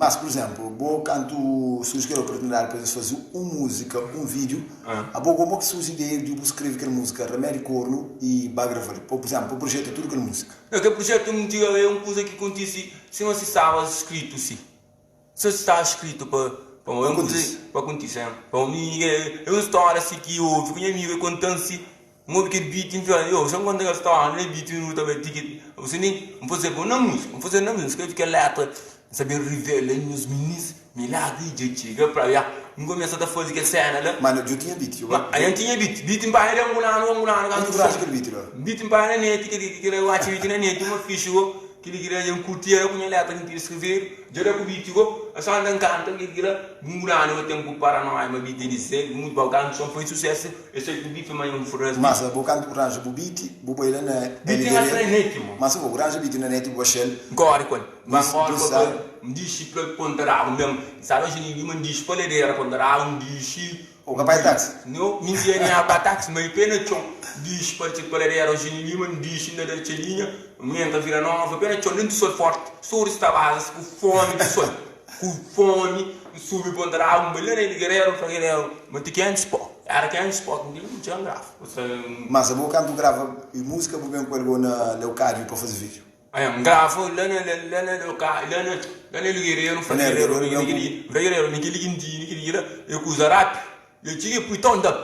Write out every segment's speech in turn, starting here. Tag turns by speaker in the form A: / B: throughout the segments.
A: Mas, por exemplo, vou quando surge a oportunidade para fazer uma música, um vídeo, a boa como que surge a ideia de eu escrever aquela música, Remédio Corno e vai gravar. Por exemplo, o projeto é tudo aquela música.
B: Aquele projeto é uma coisa que acontece se não se estava escrito, sim. Se está escrito para acontecer, para mim é uma história assim que eu fico amigo contando-se. Uma que beat então eu só quando eu estou na beat no também ticket você nem fazer na música que letra saber revelar nos meninos milagre de chega para já não começa a fazer que cena lá
A: mas eu tinha beat
B: eu tinha beat em baile angolano
A: quando faz aquele
B: beat em baile net que eu acho que na net uma ficha que ele queria um curtir com a letra que ele escrever já era com beat a só andando canta que queria angolano eu tenho para não é uma beat de ser muito bom canto só foi sucesso esse beat foi mais um força
A: mas vou cantar por range o beat vou pôr ele na
B: beat na net
A: mas vou range beat na net vou shell
B: agora quando me diz para ponderar mesmo sabe hoje ninguém me diz para ler ponderar diz
A: o capaz táxi
B: não me diz nem a táxi mas pena chão diz para ler hoje ninguém me diz na linha minha vira nova pena chão dentro sol forte só estava com fome de sol com fome subi ponderar um beleza de guerreiro para guerreiro mas te quer sport era que sport não tinha grave
A: mas eu vou cantar grava música vou bem com ele na Leucádio para fazer vídeo
B: um gravo lá no guerreiro não faz guerreiro ninguém eu uso rap eu tinha puitão da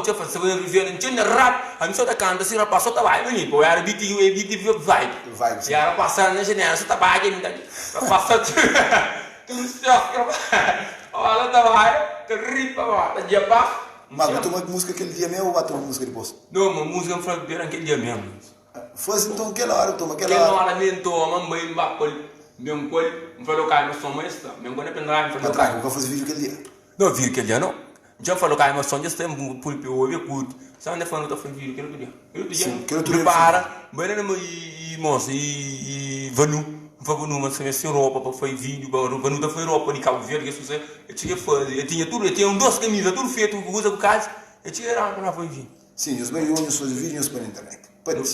B: tinha fazer viver não tinha rap a mim só da canta se rap só tá vai menino pô era beat vai e era passar na janela só tá vai que não passar tudo certo olha tá vai que ripa vai tá japa
A: mas botou uma música aquele dia mesmo ou botou uma música depois
B: não uma música não foi aquele dia mesmo
A: faz então aquela hora toma
B: aquela hora nem toma mãe bapol mesmo coisa não falou cai mas só mais tá mesmo quando pendrive falou
A: cai vou fazer vídeo aquele dia
B: não vídeo aquele dia não já falou cai mas só já tem pulpe ouve curto só ainda falou tá foi vídeo aquele dia prepara bem na e moça e vanu mas se roupa para foi vídeo vanu da foi roupa de Cabo Verde que você eu tinha fazer eu tinha tudo eu tinha duas camisas tudo feito com usa com casa eu tinha era para foi vídeo
A: sim os meus olhos fazer vídeos para internet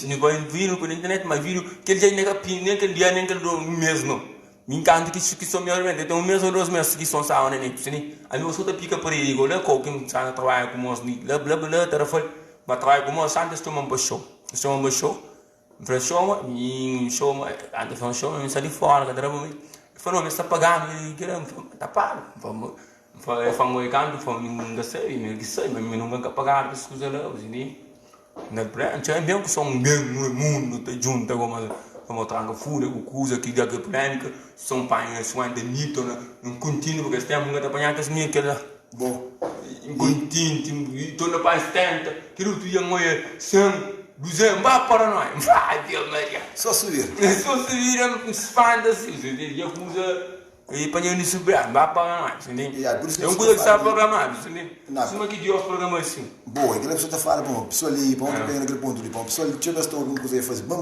B: não vai vir pela internet mas vídeo que ele já nem que dia nem que do mês não me encanta que são melhormente tem um mês ou dois meses que são só na net sim a minha só pica por aí agora com quem está trabalhando com nós blá telefone mas trabalha com nós antes de um show para show e show antes de um show me sai fora cada vez falou me está pagando e querendo tá pago vamos foi canto foi não sei mas não ganha pagar as coisas lá assim na brand já mesmo que são bem no mundo tá junto como tranca fura com coisa que já que polêmica são pais são de mito não contínuo porque tem muita apanhar que minha que lá
A: bom
B: contínuo toda paz tenta que tu ia moer sangue Buzem para nós vai Deus Maria
A: só subir
B: expanda assim já usa e panhão de subir para nós entende é um coisa que está programado entende cima que Deus programa assim
A: boa aquela pessoa está falando bom pessoa ali bom que pega naquele ponto ali bom pessoa que estou alguma coisa a fazer bam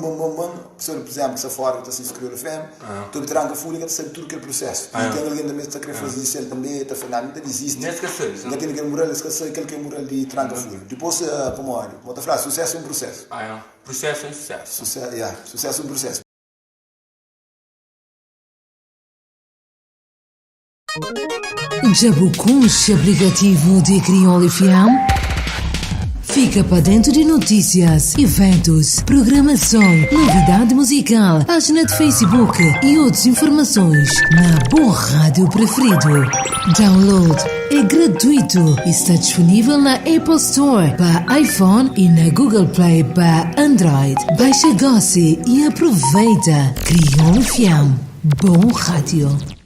A: pessoa por exemplo que está fora que está se inscrever no FM tu tranca fúria que sabe tudo aquele processo e tem alguém também que está querendo fazer isso ele também está falando não existe
B: não esquece
A: não tem aquele moral esquece aquele moral de tranca fúria depois como olha outra frase sucesso é um processo
B: processo é sucesso
A: sucesso é um processo
C: Jabucunche aplicativo de Crioulo FM. Fica para dentro de notícias, eventos, programação, novidade musical, página de Facebook e outras informações na boa rádio preferido. Download é gratuito e está disponível na Apple Store para iPhone e na Google Play para Android. Baixa, goce e aproveita. Crioulo FM. Bom rádio.